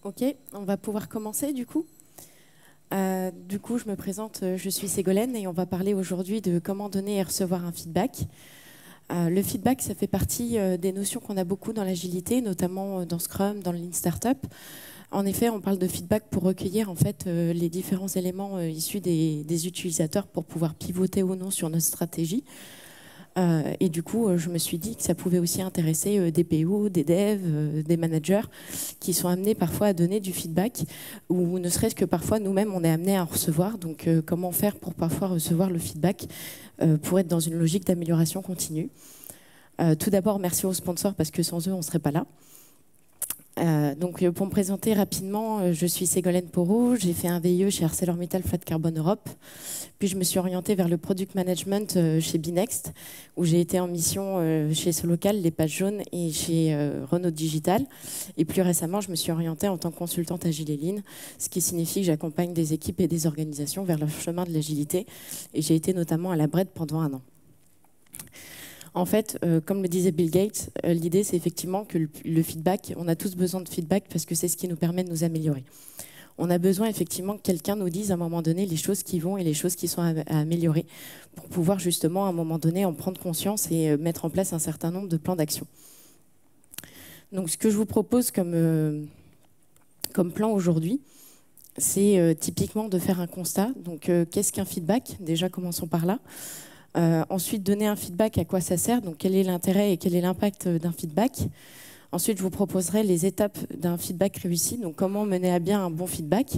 Ok, on va pouvoir commencer du coup. Je me présente, je suis Ségolène et on va parler aujourd'hui de comment donner et recevoir un feedback. Le feedback, ça fait partie des notions qu'on a beaucoup dans l'agilité, notamment dans Scrum, dans le Lean Startup. En effet, on parle de feedback pour recueillir en fait les différents éléments issus des utilisateurs pour pouvoir pivoter ou non sur notre stratégie. Et du coup, je me suis dit que ça pouvait aussi intéresser des PO, des devs, des managers qui sont amenés parfois à donner du feedback ou ne serait-ce que parfois nous-mêmes, on est amenés à en recevoir. Donc, comment faire pour parfois recevoir le feedback pour être dans une logique d'amélioration continue. Tout d'abord, merci aux sponsors parce que sans eux, on ne serait pas là. Pour me présenter rapidement, je suis Ségolène Porot, j'ai fait un VIE chez ArcelorMittal Flat Carbon Europe, puis je me suis orientée vers le Product Management chez Binext, où j'ai été en mission chez Solocal, les pages jaunes, et chez Renault Digital. Et plus récemment, je me suis orientée en tant que consultante Agile et Lean, ce qui signifie que j'accompagne des équipes et des organisations vers le chemin de l'agilité. Et j'ai été notamment à la BRED pendant 1 an. En fait, comme le disait Bill Gates, l'idée c'est effectivement que le feedback, on a tous besoin de feedback parce que c'est ce qui nous permet de nous améliorer. On a besoin effectivement que quelqu'un nous dise à un moment donné les choses qui vont et les choses qui sont à améliorer pour pouvoir justement à un moment donné en prendre conscience et mettre en place un certain nombre de plans d'action. Donc ce que je vous propose comme plan aujourd'hui, c'est typiquement de faire un constat. Donc qu'est-ce qu'un feedback? Déjà commençons par là. Ensuite, donner un feedback, à quoi ça sert, donc quel est l'intérêt et quel est l'impact d'un feedback. Ensuite, je vous proposerai les étapes d'un feedback réussi, donc comment mener à bien un bon feedback.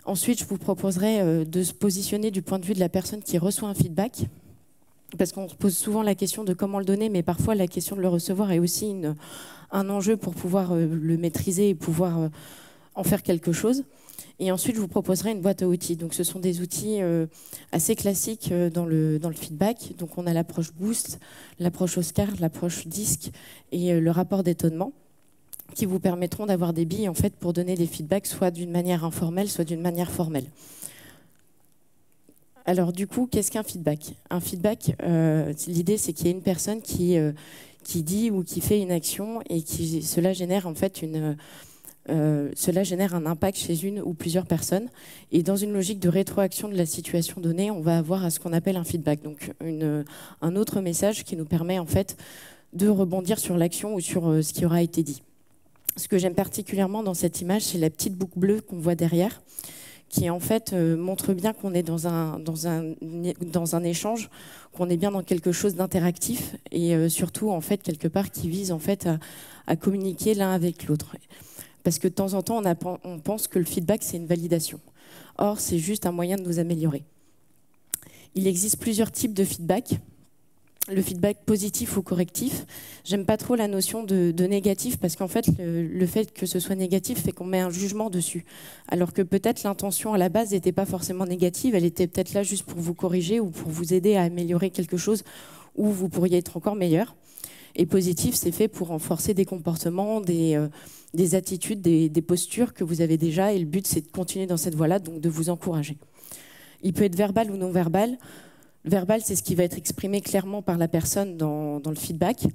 Ensuite, je vous proposerai de se positionner du point de vue de la personne qui reçoit un feedback, parce qu'on se pose souvent la question de comment le donner, mais parfois la question de le recevoir est aussi un enjeu pour pouvoir le maîtriser et pouvoir en faire quelque chose. Et ensuite, je vous proposerai une boîte à outils. Donc, ce sont des outils assez classiques dans le feedback. Donc, on a l'approche Boost, l'approche Oscar, l'approche DISC et le rapport d'étonnement qui vous permettront d'avoir des billes en fait, pour donner des feedbacks soit d'une manière informelle, soit d'une manière formelle. Alors, du coup, qu'est-ce qu'un feedback? Un feedback, l'idée, c'est qu'il y ait une personne qui dit ou qui fait une action et cela génère en fait cela génère un impact chez une ou plusieurs personnes. Et dans une logique de rétroaction de la situation donnée, on va avoir ce qu'on appelle un feedback. Donc un autre message qui nous permet en fait de rebondir sur l'action ou sur ce qui aura été dit. Ce que j'aime particulièrement dans cette image, c'est la petite boucle bleue qu'on voit derrière, qui en fait montre bien qu'on est dans un échange, qu'on est bien dans quelque chose d'interactif et surtout en fait quelque part qui vise en fait à communiquer l'un avec l'autre. Parce que de temps en temps, on pense que le feedback, c'est une validation. Or, c'est juste un moyen de nous améliorer. Il existe plusieurs types de feedback. Le feedback positif ou correctif. J'aime pas trop la notion de négatif parce qu'en fait, le fait que ce soit négatif fait qu'on met un jugement dessus. Alors que peut-être l'intention à la base n'était pas forcément négative, elle était peut-être là juste pour vous corriger ou pour vous aider à améliorer quelque chose où vous pourriez être encore meilleur. Et positif, c'est fait pour renforcer des comportements, des attitudes, des postures que vous avez déjà. Et le but, c'est de continuer dans cette voie-là, donc de vous encourager. Il peut être verbal ou non verbal. Verbal, c'est ce qui va être exprimé clairement par la personne dans le feedback.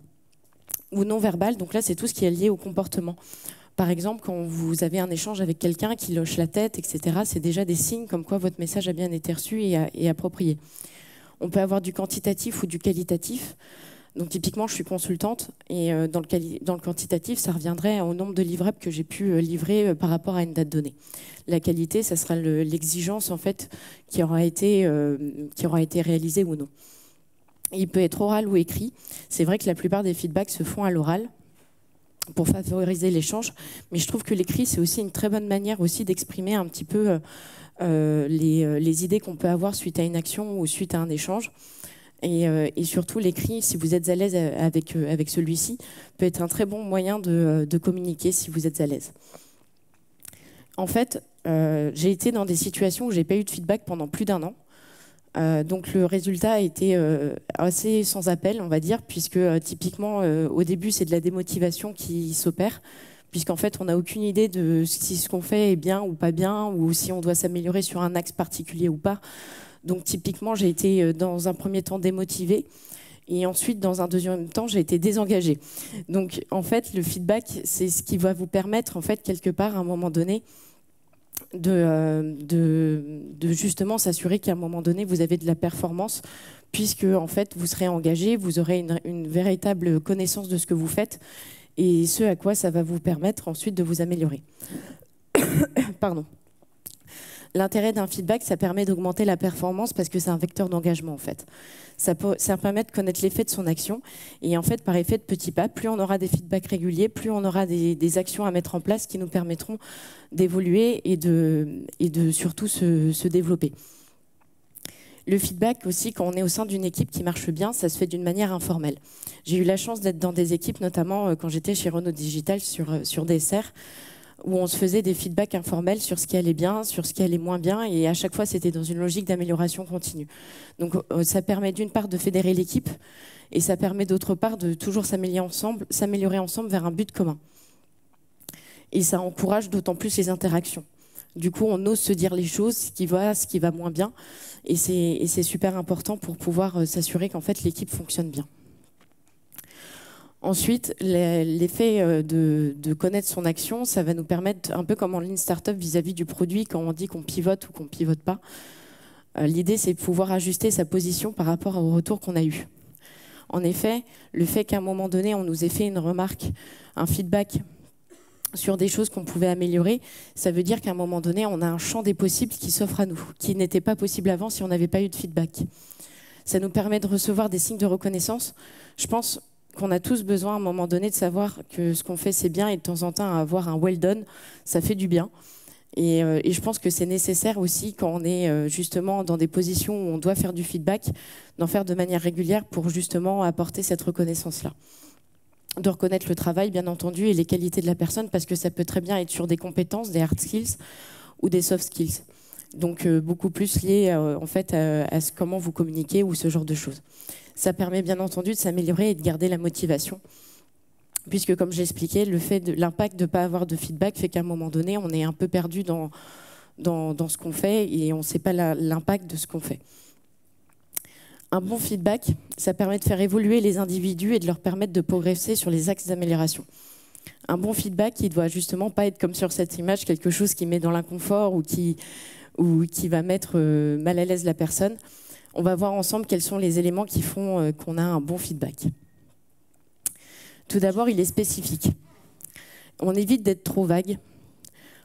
Ou non verbal, donc là, c'est tout ce qui est lié au comportement. Par exemple, quand vous avez un échange avec quelqu'un qui hoche la tête, etc., c'est déjà des signes comme quoi votre message a bien été reçu et approprié. On peut avoir du quantitatif ou du qualitatif. Donc typiquement, je suis consultante et dans le quantitatif, ça reviendrait au nombre de livrables que j'ai pu livrer par rapport à une date donnée. La qualité, ça sera l'exigence en fait qui aura été réalisée ou non. Il peut être oral ou écrit. C'est vrai que la plupart des feedbacks se font à l'oral pour favoriser l'échange, mais je trouve que l'écrit, c'est aussi une très bonne manière aussi d'exprimer un petit peu les idées qu'on peut avoir suite à une action ou suite à un échange. Et surtout, l'écrit, si vous êtes à l'aise avec celui-ci, peut être un très bon moyen de communiquer si vous êtes à l'aise. En fait, j'ai été dans des situations où j'ai pas eu de feedback pendant plus d'1 an. Donc le résultat a été assez sans appel, on va dire, puisque typiquement, au début, c'est de la démotivation qui s'opère, puisqu'en fait, on n'a aucune idée de si ce qu'on fait est bien ou pas bien, ou si on doit s'améliorer sur un axe particulier ou pas. Donc typiquement, j'ai été dans un premier temps démotivée Et ensuite, dans un deuxième temps, j'ai été désengagée. Donc, en fait, le feedback, c'est ce qui va vous permettre, en fait, quelque part, à un moment donné, de justement s'assurer qu'à un moment donné, vous avez de la performance, puisque, en fait, vous serez engagé, vous aurez une véritable connaissance de ce que vous faites, et ce à quoi ça va vous permettre ensuite de vous améliorer. Pardon. L'intérêt d'un feedback, ça permet d'augmenter la performance parce que c'est un vecteur d'engagement en fait. Ça permet de connaître l'effet de son action et en fait par effet de petits pas, plus on aura des feedbacks réguliers, plus on aura des actions à mettre en place qui nous permettront d'évoluer et de surtout se développer. Le feedback aussi, quand on est au sein d'une équipe qui marche bien, ça se fait d'une manière informelle. J'ai eu la chance d'être dans des équipes, notamment quand j'étais chez Renault Digital sur DSR, où on se faisait des feedbacks informels sur ce qui allait bien, sur ce qui allait moins bien, et à chaque fois, c'était dans une logique d'amélioration continue. Donc, ça permet d'une part de fédérer l'équipe, et ça permet d'autre part de toujours s'améliorer ensemble vers un but commun. Et ça encourage d'autant plus les interactions. Du coup, on ose se dire les choses, ce qui va moins bien, et c'est super important pour pouvoir s'assurer qu'en fait, l'équipe fonctionne bien. Ensuite, l'effet de connaître son action, ça va nous permettre, un peu comme en Lean Startup vis-à-vis du produit, quand on dit qu'on pivote ou qu'on pivote pas, l'idée c'est de pouvoir ajuster sa position par rapport au retour qu'on a eu. En effet, le fait qu'à un moment donné, on nous ait fait une remarque, un feedback sur des choses qu'on pouvait améliorer, ça veut dire qu'à un moment donné, on a un champ des possibles qui s'offre à nous, qui n'était pas possible avant si on n'avait pas eu de feedback. Ça nous permet de recevoir des signes de reconnaissance. Je pense qu'on a tous besoin à un moment donné de savoir que ce qu'on fait c'est bien et de temps en temps avoir un well done, ça fait du bien. Et je pense que c'est nécessaire aussi quand on est justement dans des positions où on doit faire du feedback, d'en faire de manière régulière pour justement apporter cette reconnaissance-là. De reconnaître le travail bien entendu et les qualités de la personne parce que ça peut très bien être sur des compétences, des hard skills ou des soft skills. Donc beaucoup plus lié en fait à comment vous communiquez ou ce genre de choses. Ça permet bien entendu de s'améliorer et de garder la motivation. Puisque comme j'ai expliqué, l'impact de ne pas avoir de feedback fait qu'à un moment donné, on est un peu perdu dans ce qu'on fait et on ne sait pas l'impact de ce qu'on fait. Un bon feedback, ça permet de faire évoluer les individus et de leur permettre de progresser sur les axes d'amélioration. Un bon feedback, il ne doit justement pas être comme sur cette image, quelque chose qui met dans l'inconfort ou qui va mettre mal à l'aise la personne. On va voir ensemble quels sont les éléments qui font qu'on a un bon feedback. Tout d'abord, il est spécifique. On évite d'être trop vague.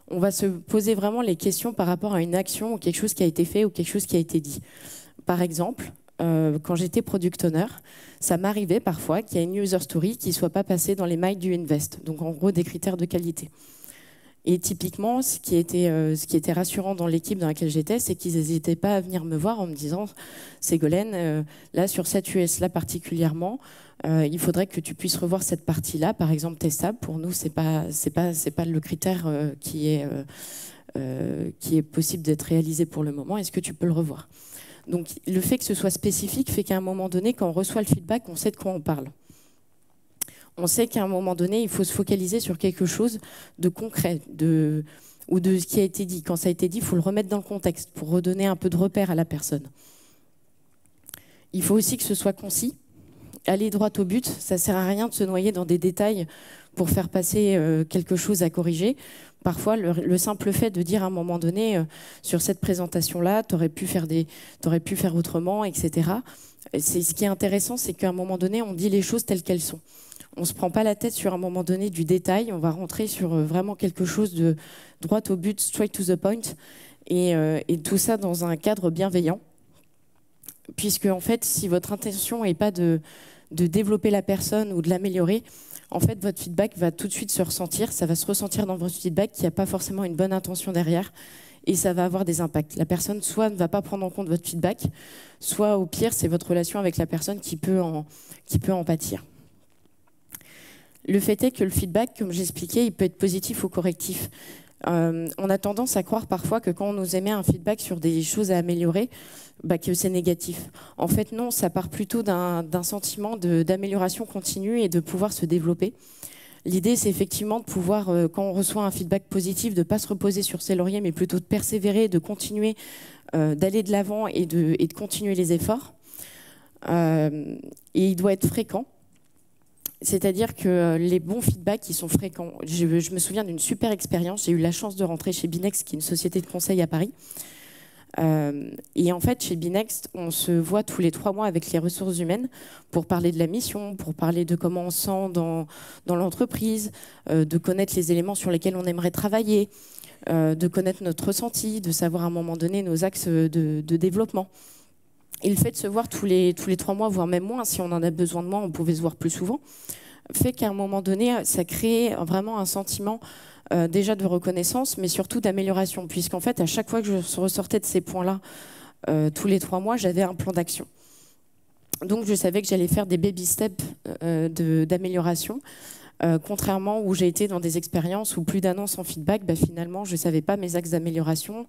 On va se poser vraiment les questions par rapport à une action ou quelque chose qui a été fait ou quelque chose qui a été dit. Par exemple, quand j'étais product owner, ça m'arrivait parfois qu'il y ait une user story qui ne soit pas passée dans les mailles du invest, donc en gros des critères de qualité. Et typiquement, ce qui était rassurant dans l'équipe dans laquelle j'étais, c'est qu'ils n'hésitaient pas à venir me voir en me disant « Ségolène, là sur cette US-là particulièrement, il faudrait que tu puisses revoir cette partie-là, par exemple testable. Pour nous, c'est pas le critère qui est possible d'être réalisé pour le moment. Est-ce que tu peux le revoir ?» Donc le fait que ce soit spécifique fait qu'à un moment donné, quand on reçoit le feedback, on sait de quoi on parle. On sait qu'à un moment donné, il faut se focaliser sur quelque chose de concret ou de ce qui a été dit. Quand ça a été dit, il faut le remettre dans le contexte pour redonner un peu de repère à la personne. Il faut aussi que ce soit concis. Aller droit au but, ça ne sert à rien de se noyer dans des détails pour faire passer quelque chose à corriger. Parfois, le simple fait de dire à un moment donné, sur cette présentation-là, tu aurais pu faire autrement, etc. Ce qui est intéressant, c'est qu'à un moment donné, on dit les choses telles qu'elles sont. On ne se prend pas la tête sur un moment donné du détail, on va rentrer sur vraiment quelque chose de droit au but, straight to the point, et tout ça dans un cadre bienveillant. Puisque en fait, si votre intention n'est pas de développer la personne ou de l'améliorer, en fait, votre feedback va tout de suite se ressentir, ça va se ressentir dans votre feedback qu'il n'y a pas forcément une bonne intention derrière, et ça va avoir des impacts. La personne soit ne va pas prendre en compte votre feedback, soit au pire, c'est votre relation avec la personne qui peut en pâtir. Le fait est que le feedback, comme j'expliquais, il peut être positif ou correctif. On a tendance à croire parfois que quand on nous émet un feedback sur des choses à améliorer, que c'est négatif. En fait, non, ça part plutôt d'un sentiment d'amélioration continue et de pouvoir se développer. L'idée, c'est effectivement de pouvoir, quand on reçoit un feedback positif, de ne pas se reposer sur ses lauriers, mais plutôt de persévérer, de continuer, d'aller de l'avant et de continuer les efforts. Et il doit être fréquent. C'est-à-dire que les bons feedbacks, ils sont fréquents. Je me souviens d'une super expérience. J'ai eu la chance de rentrer chez Binext, qui est une société de conseil à Paris. Et en fait, chez Binext, on se voit tous les 3 mois avec les ressources humaines pour parler de la mission, pour parler de comment on se sent dans l'entreprise, de connaître les éléments sur lesquels on aimerait travailler, de connaître notre ressenti, de savoir à un moment donné nos axes de développement. Et le fait de se voir tous les 3 mois, voire même moins, si on en a besoin de moins, on pouvait se voir plus souvent, fait qu'à un moment donné, ça crée vraiment un sentiment déjà de reconnaissance, mais surtout d'amélioration, puisqu'en fait, à chaque fois que je ressortais de ces points-là, tous les 3 mois, j'avais un plan d'action. Donc, je savais que j'allais faire des baby steps d'amélioration. Contrairement où j'ai été dans des expériences où plus d'un an sans feedback, finalement, je ne savais pas mes axes d'amélioration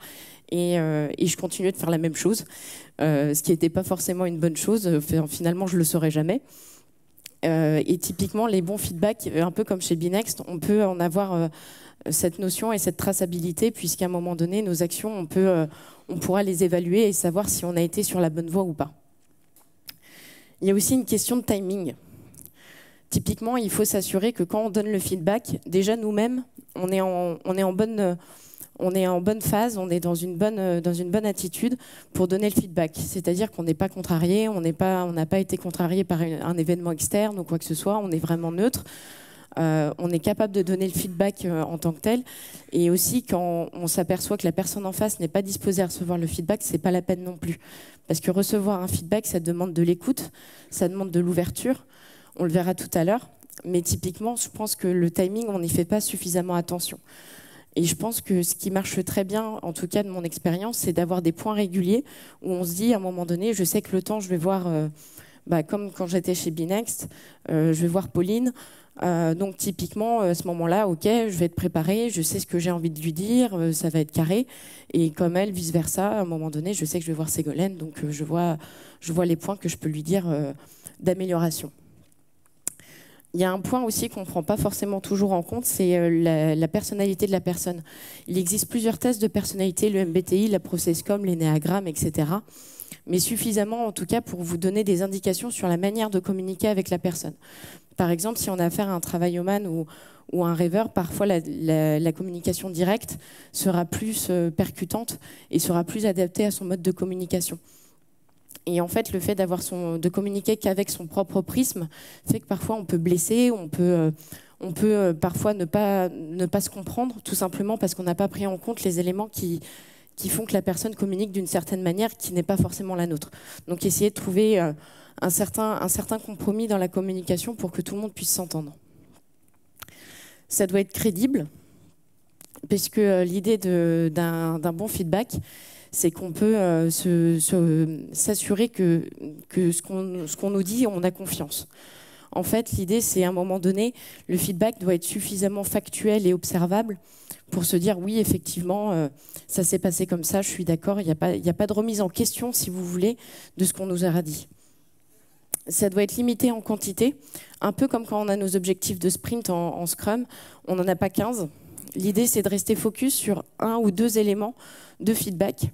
et je continuais de faire la même chose, ce qui n'était pas forcément une bonne chose. Finalement, je ne le saurais jamais. Et typiquement, les bons feedbacks, un peu comme chez Binext, on peut en avoir cette notion et cette traçabilité, puisqu'à un moment donné, nos actions, on pourra les évaluer et savoir si on a été sur la bonne voie ou pas. Il y a aussi une question de timing. Typiquement, il faut s'assurer que quand on donne le feedback, déjà nous-mêmes, on est en bonne phase, on est dans une bonne attitude pour donner le feedback. C'est-à-dire qu'on n'est pas contrarié, on n'a pas été contrarié par un événement externe ou quoi que ce soit, on est vraiment neutre. On est capable de donner le feedback en tant que tel. Et aussi, quand on s'aperçoit que la personne en face n'est pas disposée à recevoir le feedback, c'est pas la peine non plus. Parce que recevoir un feedback, ça demande de l'écoute, ça demande de l'ouverture. On le verra tout à l'heure. Mais typiquement, je pense que le timing, on n'y fait pas suffisamment attention. Et je pense que ce qui marche très bien, en tout cas de mon expérience, c'est d'avoir des points réguliers où on se dit, à un moment donné, je sais que le temps, je vais voir, comme quand j'étais chez Binext, je vais voir Pauline. Donc typiquement, à ce moment-là, ok, je vais être préparée, je sais ce que j'ai envie de lui dire, ça va être carré. Et comme elle, vice-versa, à un moment donné, je sais que je vais voir Ségolène, donc je vois les points que je peux lui dire d'amélioration. Il y a un point aussi qu'on ne prend pas forcément toujours en compte, c'est la personnalité de la personne. Il existe plusieurs tests de personnalité, le MBTI, la Processcom, l'énéagramme, etc. Mais suffisamment en tout cas pour vous donner des indications sur la manière de communiquer avec la personne. Par exemple, si on a affaire à un travaillomane ou un rêveur, parfois la communication directe sera plus percutante et sera plus adaptée à son mode de communication. Et en fait, le fait de communiquer qu'avec son propre prisme fait que parfois on peut blesser, on peut parfois ne pas se comprendre, tout simplement parce qu'on n'a pas pris en compte les éléments qui font que la personne communique d'une certaine manière qui n'est pas forcément la nôtre. Donc essayer de trouver un certain compromis dans la communication pour que tout le monde puisse s'entendre. Ça doit être crédible, puisque l'idée d'un bon feedback, c'est qu'on peut s'assurer que ce qu'on nous dit, on a confiance. En fait, l'idée, c'est à un moment donné, le feedback doit être suffisamment factuel et observable pour se dire oui, effectivement, ça s'est passé comme ça, je suis d'accord, il n'y a pas de remise en question, si vous voulez, de ce qu'on nous a dit. Ça doit être limité en quantité, un peu comme quand on a nos objectifs de sprint en Scrum, on n'en a pas 15. L'idée, c'est de rester focus sur 1 ou 2 éléments de feedback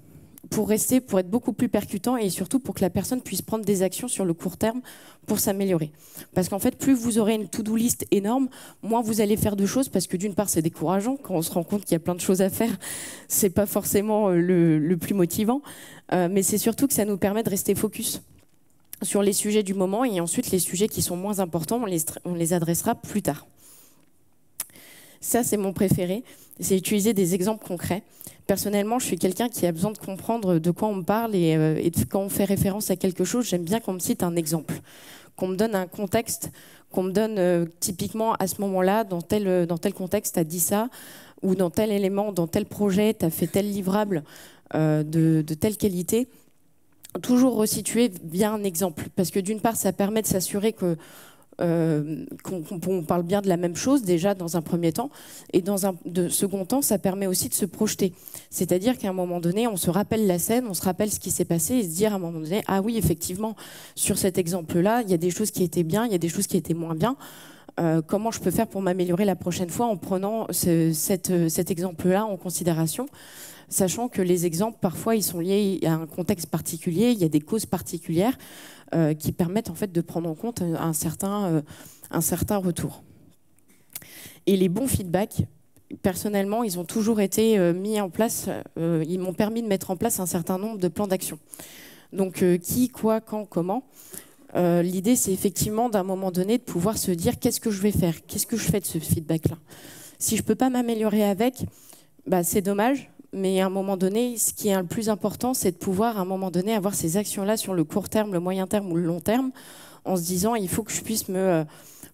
pour être beaucoup plus percutant et surtout pour que la personne puisse prendre des actions sur le court terme pour s'améliorer. Parce qu'en fait, plus vous aurez une to-do list énorme, moins vous allez faire de choses, parce que d'une part, c'est décourageant. Quand on se rend compte qu'il y a plein de choses à faire, c'est pas forcément le plus motivant. Mais c'est surtout que ça nous permet de rester focus sur les sujets du moment, et ensuite les sujets qui sont moins importants, on les adressera plus tard. Ça, c'est mon préféré, c'est utiliser des exemples concrets. Personnellement, je suis quelqu'un qui a besoin de comprendre de quoi on me parle, et quand on fait référence à quelque chose, j'aime bien qu'on me cite un exemple, qu'on me donne un contexte, qu'on me donne typiquement à ce moment-là, dans tel contexte, tu as dit ça, ou dans tel élément, dans tel projet, tu as fait tel livrable de telle qualité. Toujours resituer via un exemple, parce que d'une part, ça permet de s'assurer qu'on parle bien de la même chose déjà dans un premier temps, et dans un second temps, ça permet aussi de se projeter. C'est-à-dire qu'à un moment donné, on se rappelle la scène, on se rappelle ce qui s'est passé, et se dire à un moment donné, ah oui, effectivement, sur cet exemple-là, il y a des choses qui étaient bien, il y a des choses qui étaient moins bien. Comment je peux faire pour m'améliorer la prochaine fois en prenant cet exemple-là en considération. sachant que les exemples, parfois, ils sont liés à un contexte particulier, il y a des causes particulières qui permettent en fait de prendre en compte un certain retour. Et les bons feedbacks, personnellement, ils ont toujours été mis en place, ils m'ont permis de mettre en place un certain nombre de plans d'action. Donc qui, quoi, quand, comment. L'idée, c'est effectivement d'un moment donné de pouvoir se dire qu'est-ce que je vais faire, qu'est-ce que je fais de ce feedback-là. Si je ne peux pas m'améliorer avec, bah, c'est dommage, mais à un moment donné, ce qui est le plus important, c'est de pouvoir à un moment donné avoir ces actions-là sur le court terme, le moyen terme ou le long terme, en se disant il faut que je puisse me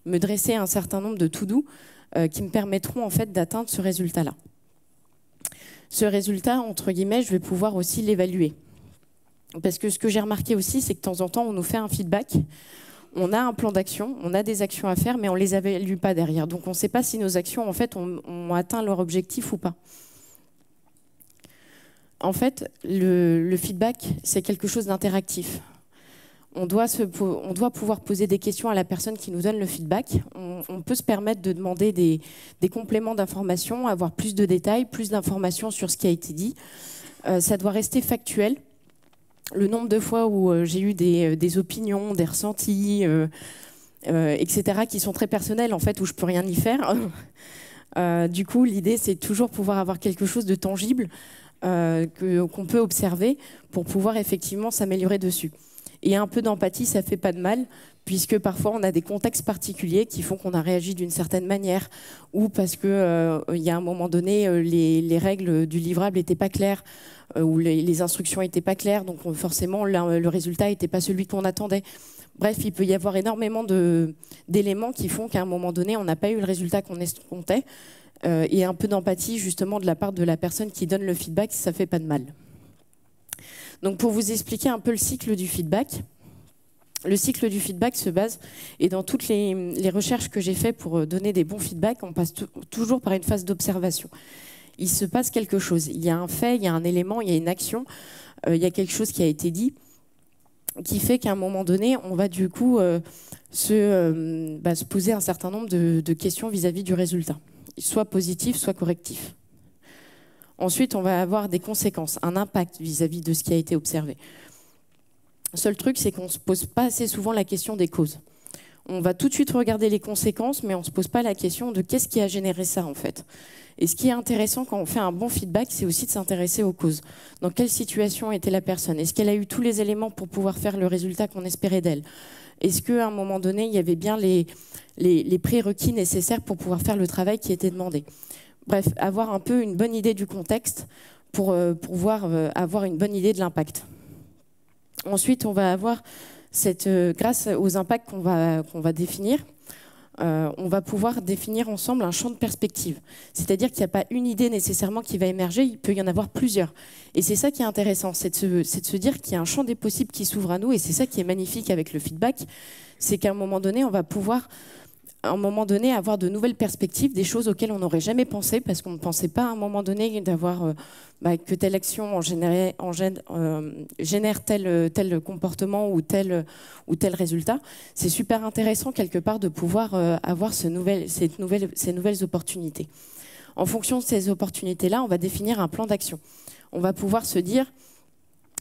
dresser un certain nombre de to-do qui me permettront en fait d'atteindre ce résultat-là. Ce résultat, entre guillemets, je vais pouvoir aussi l'évaluer. Parce que ce que j'ai remarqué aussi, c'est que de temps en temps, on nous fait un feedback, on a un plan d'action, on a des actions à faire, mais on ne les évalue pas derrière. Donc on ne sait pas si nos actions en fait, ont atteint leur objectif ou pas. En fait, le feedback, c'est quelque chose d'interactif. On doit pouvoir poser des questions à la personne qui nous donne le feedback. On peut se permettre de demander des compléments d'informations, avoir plus de détails, plus d'informations sur ce qui a été dit. Ça doit rester factuel. Le nombre de fois où j'ai eu des opinions, des ressentis, etc., qui sont très personnels, en fait, où je ne peux rien y faire. Du coup, l'idée, c'est toujours pouvoir avoir quelque chose de tangible qu'on peut observer pour pouvoir effectivement s'améliorer dessus. Et un peu d'empathie, ça ne fait pas de mal, puisque parfois on a des contextes particuliers qui font qu'on a réagi d'une certaine manière, ou parce qu'il y a un moment donné, les règles du livrable n'étaient pas claires, ou les instructions n'étaient pas claires, donc forcément le résultat n'était pas celui qu'on attendait. Bref, il peut y avoir énormément d'éléments qui font qu'à un moment donné, on n'a pas eu le résultat qu'on escomptait, et un peu d'empathie justement de la part de la personne qui donne le feedback, ça ne fait pas de mal. Donc pour vous expliquer un peu le cycle du feedback, le cycle du feedback se base, et dans toutes les recherches que j'ai faites pour donner des bons feedbacks, on passe toujours par une phase d'observation. Il se passe quelque chose, il y a un fait, il y a un élément, il y a une action, il y a quelque chose qui a été dit, qui fait qu'à un moment donné, on va du coup se poser un certain nombre de questions vis-à-vis du résultat, soit positif, soit correctif. Ensuite, on va avoir des conséquences, un impact vis-à-vis de ce qui a été observé. Le seul truc, c'est qu'on ne se pose pas assez souvent la question des causes. On va tout de suite regarder les conséquences, mais on ne se pose pas la question de qu'est-ce qui a généré ça, en fait. Et ce qui est intéressant quand on fait un bon feedback, c'est aussi de s'intéresser aux causes. Dans quelle situation était la personne? Est-ce qu'elle a eu tous les éléments pour pouvoir faire le résultat qu'on espérait d'elle? Est-ce qu'à un moment donné, il y avait bien les prérequis nécessaires pour pouvoir faire le travail qui était demandé? Bref, avoir un peu une bonne idée du contexte pour pouvoir avoir une bonne idée de l'impact. Ensuite, on va avoir, grâce aux impacts qu'on va définir, on va pouvoir définir ensemble un champ de perspective. C'est-à-dire qu'il n'y a pas une idée nécessairement qui va émerger, il peut y en avoir plusieurs. Et c'est ça qui est intéressant, c'est de se dire qu'il y a un champ des possibles qui s'ouvre à nous, et c'est ça qui est magnifique avec le feedback, c'est qu'à un moment donné, on va pouvoir avoir de nouvelles perspectives, des choses auxquelles on n'aurait jamais pensé, parce qu'on ne pensait pas à un moment donné d'avoir que telle action génère tel comportement ou tel résultat. C'est super intéressant quelque part de pouvoir avoir ces nouvelles opportunités. En fonction de ces opportunités-là, on va définir un plan d'action. On va pouvoir se dire,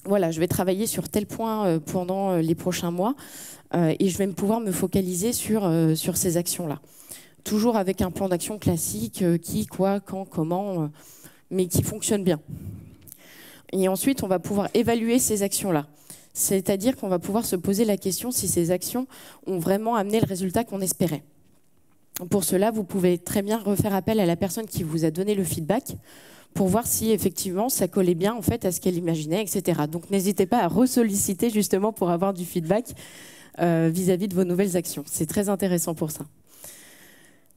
voilà, je vais travailler sur tel point pendant les prochains mois et je vais pouvoir me focaliser sur ces actions-là. Toujours avec un plan d'action classique, qui, quoi, quand, comment, mais qui fonctionne bien. Et ensuite, on va pouvoir évaluer ces actions-là. C'est-à-dire qu'on va pouvoir se poser la question si ces actions ont vraiment amené le résultat qu'on espérait. Pour cela, vous pouvez très bien refaire appel à la personne qui vous a donné le feedback pour voir si effectivement ça collait bien en fait à ce qu'elle imaginait, etc. Donc n'hésitez pas à ressolliciter justement pour avoir du feedback vis-à-vis de vos nouvelles actions. C'est très intéressant pour ça.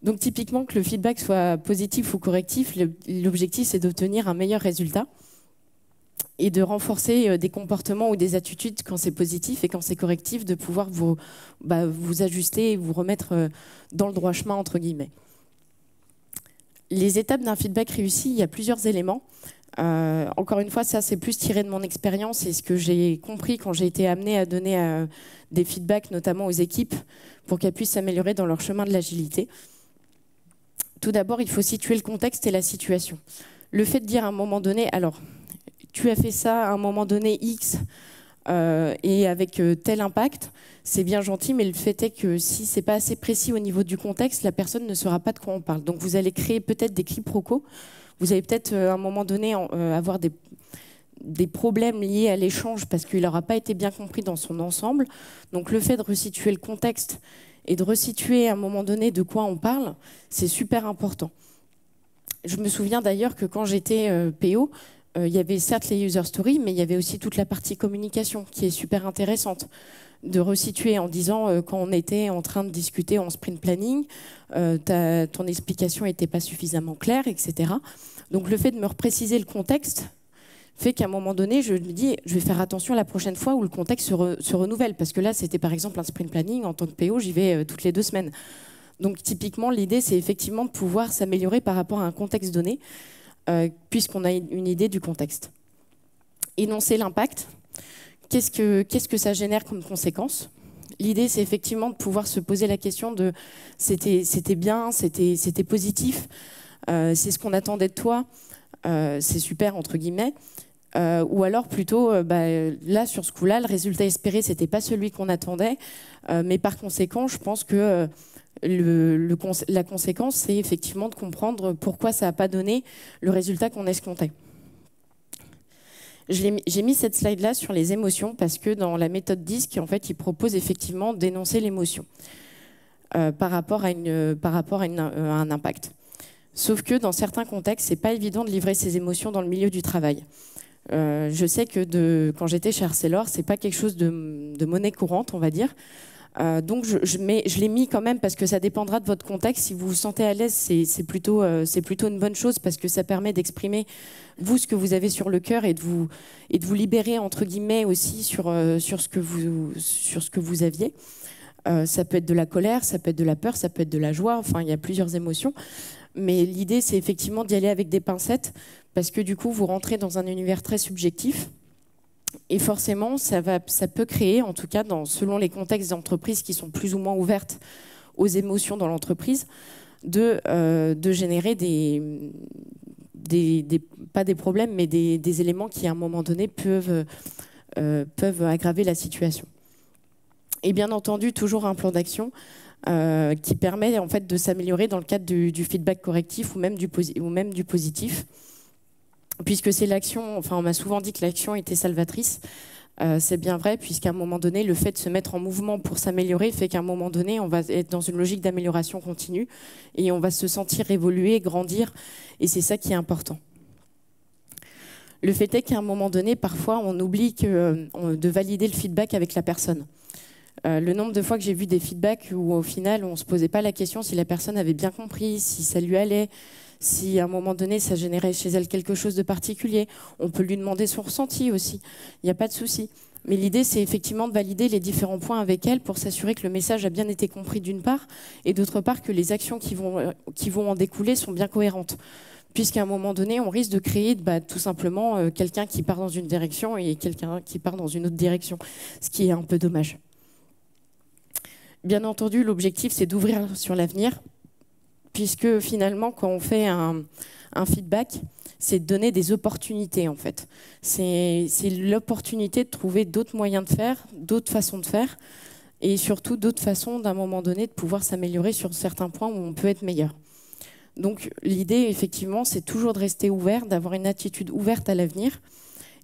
Donc typiquement que le feedback soit positif ou correctif, l'objectif c'est d'obtenir un meilleur résultat et de renforcer des comportements ou des attitudes quand c'est positif et quand c'est correctif, de pouvoir vous ajuster et vous remettre dans le droit chemin entre guillemets. Les étapes d'un feedback réussi, il y a plusieurs éléments. Encore une fois, ça c'est plus tiré de mon expérience et ce que j'ai compris quand j'ai été amenée à donner des feedbacks, notamment aux équipes, pour qu'elles puissent s'améliorer dans leur chemin de l'agilité. Tout d'abord, il faut situer le contexte et la situation. Le fait de dire à un moment donné, alors, tu as fait ça à un moment donné X et avec tel impact, c'est bien gentil, mais le fait est que si c'est pas assez précis au niveau du contexte, la personne ne saura pas de quoi on parle. Donc vous allez créer peut-être des quiproquos, vous allez peut-être à un moment donné avoir des problèmes liés à l'échange parce qu'il n'aura pas été bien compris dans son ensemble. Donc le fait de resituer le contexte et de resituer à un moment donné de quoi on parle, c'est super important. Je me souviens d'ailleurs que quand j'étais PO, il y avait certes les user stories, mais il y avait aussi toute la partie communication qui est super intéressante. De resituer en disant quand on était en train de discuter en sprint planning, ton explication n'était pas suffisamment claire, etc. Donc le fait de me repréciser le contexte fait qu'à un moment donné, je me dis, je vais faire attention la prochaine fois où le contexte se renouvelle. Parce que là, c'était par exemple un sprint planning. En tant que PO, j'y vais toutes les 2 semaines. Donc typiquement, l'idée, c'est effectivement de pouvoir s'améliorer par rapport à un contexte donné, puisqu'on a une idée du contexte. Énoncer l'impact. Qu'est-ce que ça génère comme conséquence? L'idée, c'est effectivement de pouvoir se poser la question de c'était bien, c'était positif, c'est ce qu'on attendait de toi, c'est super, entre guillemets. Ou alors plutôt, là, sur ce coup-là, le résultat espéré, c'était pas celui qu'on attendait, mais par conséquent, je pense que la conséquence, c'est effectivement de comprendre pourquoi ça n'a pas donné le résultat qu'on escomptait. J'ai mis cette slide-là sur les émotions parce que dans la méthode DISC, en fait, il propose effectivement d'énoncer l'émotion par rapport à un impact. Sauf que dans certains contextes, c'est pas évident de livrer ses émotions dans le milieu du travail. Je sais que quand j'étais chez Arcelor, c'est pas quelque chose de monnaie courante, on va dire. Donc je l'ai mis quand même parce que ça dépendra de votre contexte. Si vous vous sentez à l'aise, c'est plutôt une bonne chose parce que ça permet d'exprimer vous ce que vous avez sur le cœur et de vous libérer entre guillemets aussi sur ce que vous aviez. Ça peut être de la colère, ça peut être de la peur, ça peut être de la joie. Enfin, il y a plusieurs émotions. Mais l'idée, c'est effectivement d'y aller avec des pincettes parce que du coup, vous rentrez dans un univers très subjectif. Et forcément, ça peut créer, en tout cas selon les contextes d'entreprise qui sont plus ou moins ouvertes aux émotions dans l'entreprise, de générer pas des problèmes, mais des éléments qui, à un moment donné, peuvent aggraver la situation. Et bien entendu, toujours un plan d'action qui permet en fait de s'améliorer dans le cadre du feedback correctif ou même du positif. Puisque c'est l'action, enfin on m'a souvent dit que l'action était salvatrice, c'est bien vrai, puisqu'à un moment donné, le fait de se mettre en mouvement pour s'améliorer fait qu'à un moment donné, on va être dans une logique d'amélioration continue et on va se sentir évoluer, grandir, et c'est ça qui est important. Le fait est qu'à un moment donné, parfois, on oublie de valider le feedback avec la personne. Le nombre de fois que j'ai vu des feedbacks où au final, on ne se posait pas la question si la personne avait bien compris, si ça lui allait, si à un moment donné, ça générait chez elle quelque chose de particulier. On peut lui demander son ressenti aussi, il n'y a pas de souci. Mais l'idée, c'est effectivement de valider les différents points avec elle pour s'assurer que le message a bien été compris d'une part, et d'autre part que les actions qui vont en découler sont bien cohérentes. Puisqu'à un moment donné, on risque de créer tout simplement quelqu'un qui part dans une direction et quelqu'un qui part dans une autre direction, ce qui est un peu dommage. Bien entendu, l'objectif, c'est d'ouvrir sur l'avenir, puisque finalement, quand on fait un feedback, c'est de donner des opportunités, en fait. C'est l'opportunité de trouver d'autres moyens de faire, d'autres façons de faire, et surtout d'autres façons, d'un moment donné, de pouvoir s'améliorer sur certains points où on peut être meilleur. Donc l'idée, effectivement, c'est toujours de rester ouvert, d'avoir une attitude ouverte à l'avenir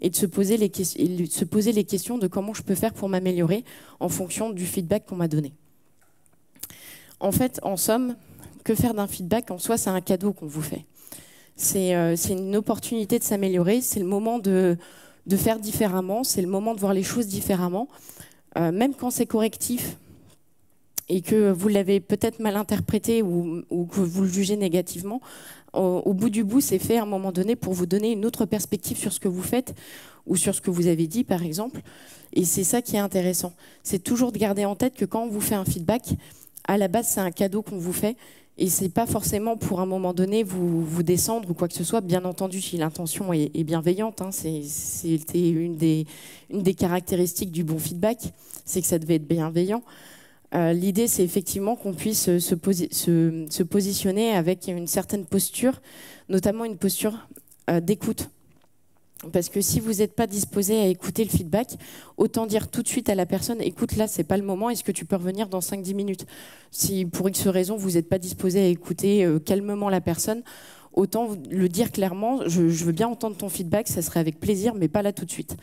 et de se poser les questions de comment je peux faire pour m'améliorer en fonction du feedback qu'on m'a donné. En fait, en somme, que faire d'un feedback? En soi, c'est un cadeau qu'on vous fait. C'est une opportunité de s'améliorer, c'est le moment de faire différemment, c'est le moment de voir les choses différemment, même quand c'est correctif et que vous l'avez peut-être mal interprété ou que vous le jugez négativement, au bout du bout, c'est fait à un moment donné pour vous donner une autre perspective sur ce que vous faites ou sur ce que vous avez dit, par exemple. Et c'est ça qui est intéressant. C'est toujours de garder en tête que quand on vous fait un feedback, à la base, c'est un cadeau qu'on vous fait. Et c'est pas forcément pour un moment donné vous descendre ou quoi que ce soit. Bien entendu, si l'intention est bienveillante, hein, c'était une des caractéristiques du bon feedback, c'est que ça devait être bienveillant. L'idée, c'est effectivement qu'on puisse se positionner avec une certaine posture, notamment une posture d'écoute. Parce que si vous n'êtes pas disposé à écouter le feedback, autant dire tout de suite à la personne, écoute, là, c'est pas le moment, est-ce que tu peux revenir dans 5-10 minutes? Si pour X raison, vous n'êtes pas disposé à écouter calmement la personne, autant le dire clairement, je veux bien entendre ton feedback, ça serait avec plaisir, mais pas là tout de suite.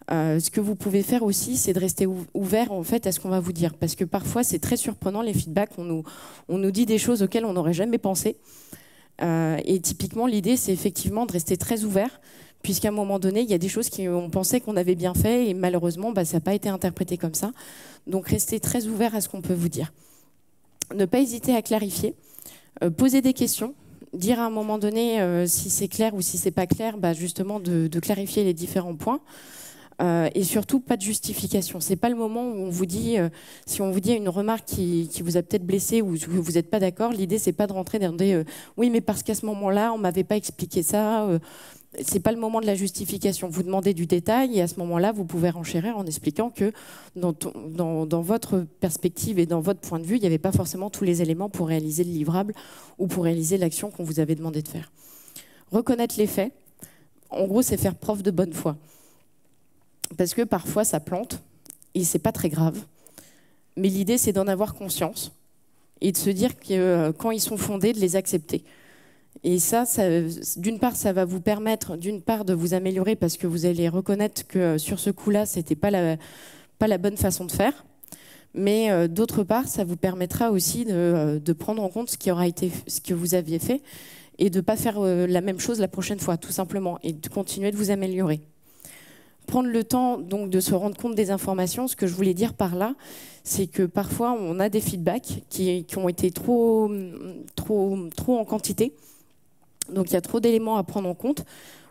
Ce que vous pouvez faire aussi, c'est de rester ouvert en fait à ce qu'on va vous dire. Parce que parfois, c'est très surprenant, les feedbacks, on nous dit des choses auxquelles on n'aurait jamais pensé. Et typiquement, l'idée, c'est effectivement de rester très ouvert, puisqu'à un moment donné, il y a des choses qu'on pensait qu'on avait bien fait et malheureusement, ça n'a pas été interprété comme ça. Donc, restez très ouvert à ce qu'on peut vous dire. Ne pas hésiter à clarifier, poser des questions, dire à un moment donné si c'est clair ou si c'est pas clair, justement de clarifier les différents points. Et surtout, pas de justification. C'est pas le moment où on vous dit, si on vous dit une remarque qui vous a peut-être blessé ou que vous n'êtes pas d'accord, l'idée c'est pas de rentrer dans des oui, mais parce qu'à ce moment-là, on m'avait pas expliqué ça. C'est pas le moment de la justification. Vous demandez du détail et à ce moment-là, vous pouvez renchérir en expliquant que dans votre perspective et dans votre point de vue, il n'y avait pas forcément tous les éléments pour réaliser le livrable ou pour réaliser l'action qu'on vous avait demandé de faire. Reconnaître les faits, en gros, c'est faire preuve de bonne foi. Parce que parfois, ça plante et c'est pas très grave. Mais l'idée, c'est d'en avoir conscience et de se dire que quand ils sont fondés, de les accepter. Et ça d'une part, ça va vous permettre de vous améliorer parce que vous allez reconnaître que sur ce coup-là, c'était pas la bonne façon de faire. Mais d'autre part, ça vous permettra aussi de prendre en compte ce que vous aviez fait et de ne pas faire la même chose la prochaine fois, tout simplement, et de continuer de vous améliorer. Prendre le temps donc de se rendre compte des informations. Ce que je voulais dire par là, c'est que parfois on a des feedbacks qui ont été trop en quantité. Donc il y a trop d'éléments à prendre en compte,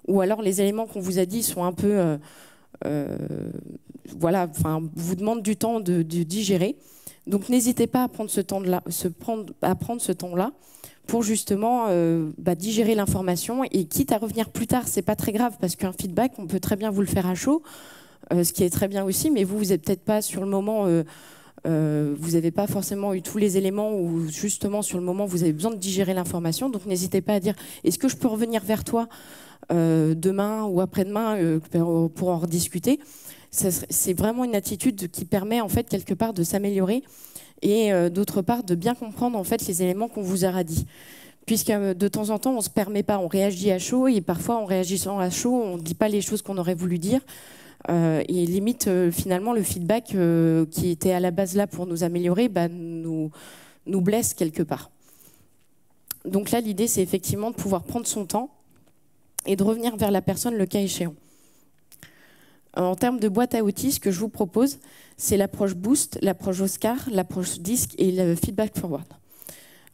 ou alors les éléments qu'on vous a dit sont un peu, vous demandent du temps de digérer. Donc n'hésitez pas à prendre ce temps-là, pour justement digérer l'information. Et quitte à revenir plus tard, c'est pas très grave parce qu'un feedback, on peut très bien vous le faire à chaud, ce qui est très bien aussi. Mais vous n'êtes peut-être pas sur le moment. Vous n'avez pas forcément eu tous les éléments ou justement sur le moment vous avez besoin de digérer l'information, donc n'hésitez pas à dire est-ce que je peux revenir vers toi demain ou après-demain pour en rediscuter. C'est vraiment une attitude qui permet en fait quelque part de s'améliorer et d'autre part de bien comprendre en fait les éléments qu'on vous a dit. Puisque de temps en temps on ne se permet pas, on réagit à chaud et parfois en réagissant à chaud on ne dit pas les choses qu'on aurait voulu dire. Et limite, finalement, le feedback qui était à la base là pour nous améliorer nous blesse quelque part. Donc là, l'idée, c'est effectivement de pouvoir prendre son temps et de revenir vers la personne le cas échéant. En termes de boîte à outils, ce que je vous propose, c'est l'approche Boost, l'approche Oscar, l'approche DISC et le feedback forward.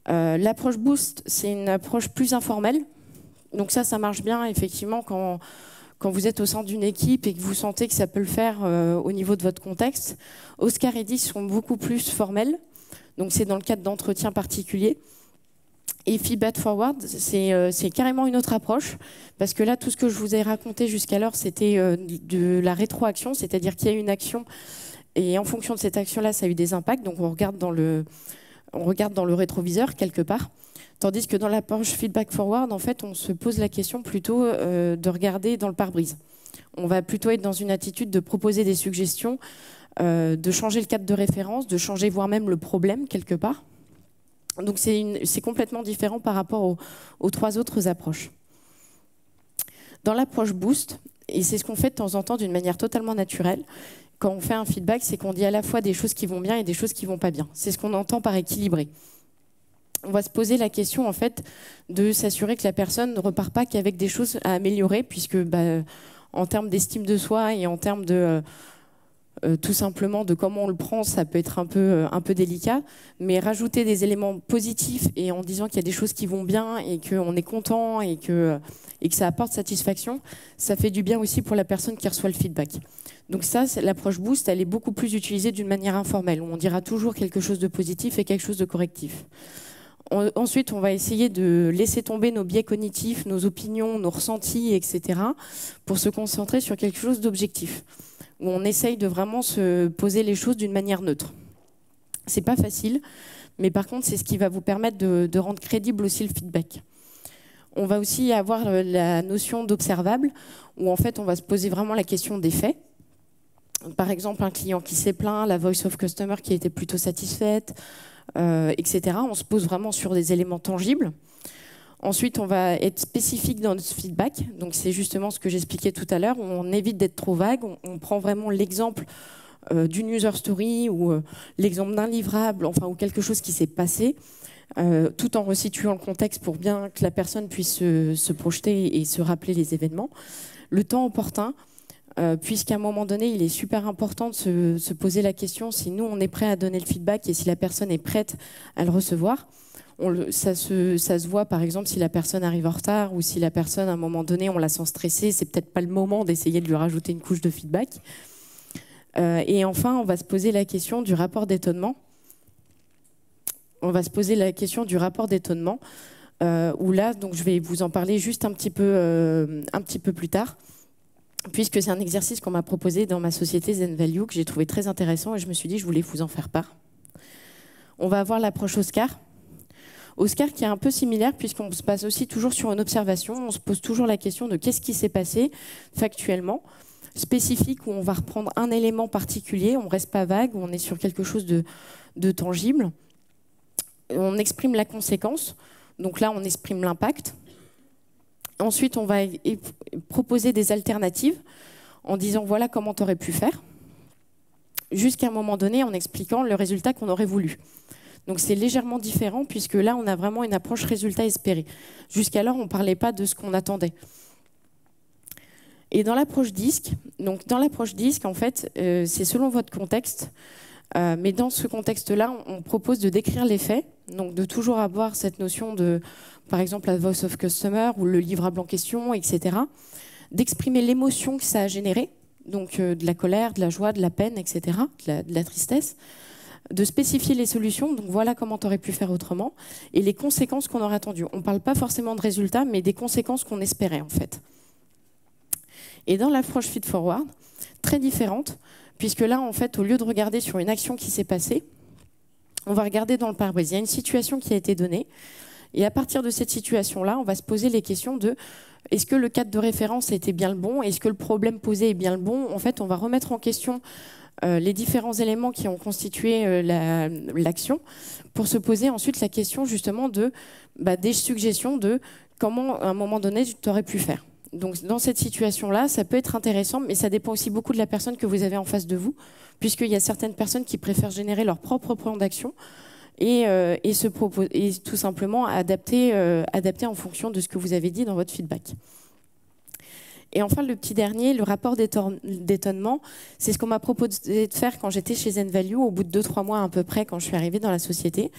L'approche Boost, c'est une approche plus informelle. Donc ça marche bien, effectivement, quand vous êtes au sein d'une équipe et que vous sentez que ça peut le faire au niveau de votre contexte. Oscar et DISC sont beaucoup plus formels, donc c'est dans le cadre d'entretiens particuliers. Et feedback forward, c'est carrément une autre approche, parce que là, tout ce que je vous ai raconté jusqu'alors, c'était de la rétroaction, c'est-à-dire qu'il y a une action, et en fonction de cette action-là, ça a eu des impacts, donc on regarde dans le rétroviseur, quelque part. Tandis que dans l'approche feedback forward, en fait, on se pose la question plutôt de regarder dans le pare-brise. On va plutôt être dans une attitude de proposer des suggestions, de changer le cadre de référence, de changer voire même le problème quelque part. Donc c'est complètement différent par rapport aux trois autres approches. Dans l'approche Boost, et c'est ce qu'on fait de temps en temps d'une manière totalement naturelle, quand on fait un feedback, c'est qu'on dit à la fois des choses qui vont bien et des choses qui vont pas bien. C'est ce qu'on entend par équilibré. On va se poser la question en fait de s'assurer que la personne ne repart pas qu'avec des choses à améliorer, puisque en termes d'estime de soi et en termes de tout simplement de comment on le prend, ça peut être un peu délicat, mais rajouter des éléments positifs et en disant qu'il y a des choses qui vont bien et qu'on est content et que ça apporte satisfaction, ça fait du bien aussi pour la personne qui reçoit le feedback. Donc ça, l'approche Boost, elle est beaucoup plus utilisée d'une manière informelle, où on dira toujours quelque chose de positif et quelque chose de correctif. Ensuite, on va essayer de laisser tomber nos biais cognitifs, nos opinions, nos ressentis, etc., pour se concentrer sur quelque chose d'objectif, où on essaye de vraiment se poser les choses d'une manière neutre. C'est pas facile, mais par contre, c'est ce qui va vous permettre de rendre crédible aussi le feedback. On va aussi avoir la notion d'observable, où en fait on va se poser vraiment la question des faits. Par exemple, un client qui s'est plaint, la voice of customer qui était plutôt satisfaite, etc. On se pose vraiment sur des éléments tangibles. Ensuite, on va être spécifique dans notre feedback. Donc, c'est justement ce que j'expliquais tout à l'heure. On évite d'être trop vague. On prend vraiment l'exemple d'une user story ou l'exemple d'un livrable, enfin, ou quelque chose qui s'est passé, tout en resituant le contexte pour bien que la personne puisse se projeter et se rappeler les événements. Le temps opportun, puisqu'à un moment donné, il est super important de se poser la question si nous, on est prêt à donner le feedback et si la personne est prête à le recevoir. Ça se voit, par exemple, si la personne arrive en retard ou si la personne, à un moment donné, on la sent stressée, c'est peut-être pas le moment d'essayer de lui rajouter une couche de feedback. Et enfin, on va se poser la question du rapport d'étonnement. On va se poser la question du rapport d'étonnement, où là, donc, je vais vous en parler juste un petit peu plus tard, puisque c'est un exercice qu'on m'a proposé dans ma société Zen Value, que j'ai trouvé très intéressant, et je me suis dit je voulais vous en faire part. On va avoir l'approche Oscar. Oscar qui est un peu similaire puisqu'on se base aussi toujours sur une observation, on se pose toujours la question de qu'est-ce qui s'est passé factuellement, spécifique où on va reprendre un élément particulier, on ne reste pas vague, on est sur quelque chose de tangible. On exprime la conséquence, donc là on exprime l'impact. Ensuite on va proposer des alternatives en disant voilà comment tu aurais pu faire, jusqu'à un moment donné en expliquant le résultat qu'on aurait voulu. Donc c'est légèrement différent puisque là, on a vraiment une approche résultat espéré. Jusqu'alors, on ne parlait pas de ce qu'on attendait. Et dans l'approche disque, en fait, c'est selon votre contexte. Mais dans ce contexte-là, on propose de décrire les faits, donc de toujours avoir cette notion de, par exemple, la voice of customer ou le livrable en question, etc. D'exprimer l'émotion que ça a généré, donc de la colère, de la joie, de la peine, etc., de la tristesse. De spécifier les solutions, donc voilà comment tu aurais pu faire autrement, et les conséquences qu'on aurait attendues. On ne parle pas forcément de résultats, mais des conséquences qu'on espérait en fait. Et dans l'approche feed forward, très différente, puisque là, en fait, au lieu de regarder sur une action qui s'est passée, on va regarder dans le pare-brise. Il y a une situation qui a été donnée, et à partir de cette situation-là, on va se poser les questions de est-ce que le cadre de référence était bien le bon, est-ce que le problème posé est bien le bon. En fait, on va remettre en question les différents éléments qui ont constitué l'action pour se poser ensuite la question justement des suggestions de comment à un moment donné tu aurais pu faire. Donc dans cette situation-là, ça peut être intéressant, mais ça dépend aussi beaucoup de la personne que vous avez en face de vous, puisqu'il y a certaines personnes qui préfèrent générer leur propre plan d'action et tout simplement adapter en fonction de ce que vous avez dit dans votre feedback. Et enfin, le petit dernier, le rapport d'étonnement, c'est ce qu'on m'a proposé de faire quand j'étais chez Zen Value, au bout de 2-3 mois à peu près, quand je suis arrivée dans la société.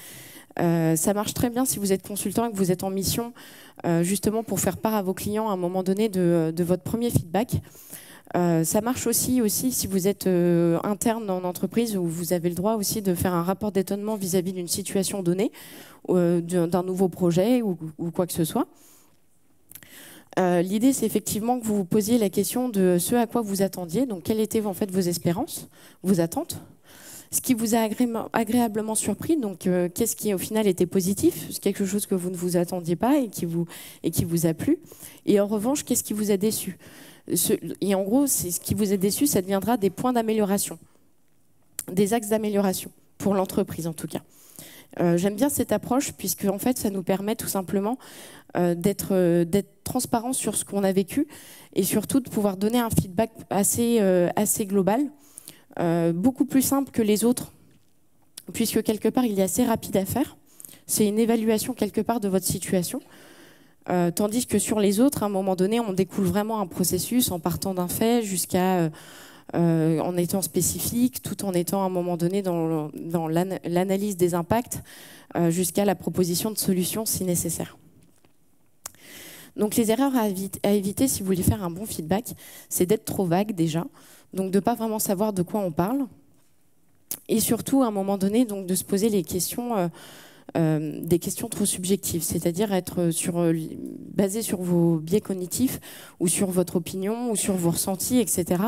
Ça marche très bien si vous êtes consultant et que vous êtes en mission, justement pour faire part à vos clients à un moment donné de votre premier feedback. Ça marche aussi si vous êtes interne en entreprise, où vous avez le droit aussi de faire un rapport d'étonnement vis-à-vis d'une situation donnée, d'un nouveau projet ou quoi que ce soit. L'idée, c'est effectivement que vous vous posiez la question de ce à quoi vous attendiez. Donc, quelles étaient en fait vos espérances, vos attentes, ce qui vous a agréablement surpris. Donc, qu'est-ce qui au final était positif, c'est quelque chose que vous ne vous attendiez pas et qui vous a plu. Et en revanche, qu'est-ce qui vous a déçu. Et en gros, c'est ce qui vous a déçu, ça deviendra des points d'amélioration, des axes d'amélioration pour l'entreprise en tout cas. J'aime bien cette approche puisque en fait, ça nous permet tout simplement d'être transparent sur ce qu'on a vécu et surtout de pouvoir donner un feedback assez global, beaucoup plus simple que les autres, puisque quelque part, il est assez rapide à faire. C'est une évaluation quelque part de votre situation. Tandis que sur les autres, à un moment donné, on découle vraiment un processus en partant d'un fait jusqu'à en étant spécifique, tout en étant à un moment donné dans l'analyse des impacts, jusqu'à la proposition de solutions si nécessaire. Donc les erreurs à éviter si vous voulez faire un bon feedback, c'est d'être trop vague déjà, donc de ne pas vraiment savoir de quoi on parle, et surtout à un moment donné donc, de se poser les questions, des questions trop subjectives, c'est-à-dire être basé sur vos biais cognitifs ou sur votre opinion ou sur vos ressentis, etc.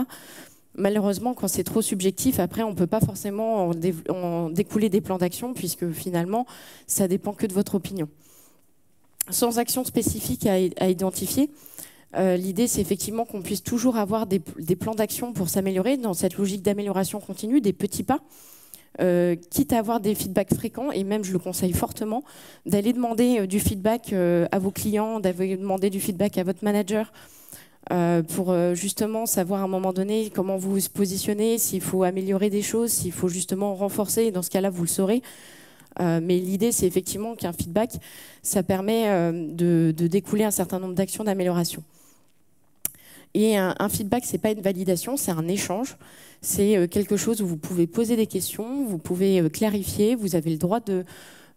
Malheureusement, quand c'est trop subjectif, après, on ne peut pas forcément en découler des plans d'action puisque finalement, ça dépend que de votre opinion. sans action spécifique à identifier. L'idée, c'est effectivement qu'on puisse toujours avoir des plans d'action pour s'améliorer dans cette logique d'amélioration continue, des petits pas, quitte à avoir des feedbacks fréquents, et même je le conseille fortement, d'aller demander du feedback à vos clients, d'aller demander du feedback à votre manager, pour justement savoir à un moment donné comment vous vous positionnez, s'il faut améliorer des choses, s'il faut justement renforcer, dans ce cas-là, vous le saurez. Mais l'idée, c'est effectivement qu'un feedback, ça permet de découler un certain nombre d'actions d'amélioration. Et un feedback, c'est pas une validation, c'est un échange. C'est quelque chose où vous pouvez poser des questions, vous pouvez clarifier, vous avez le droit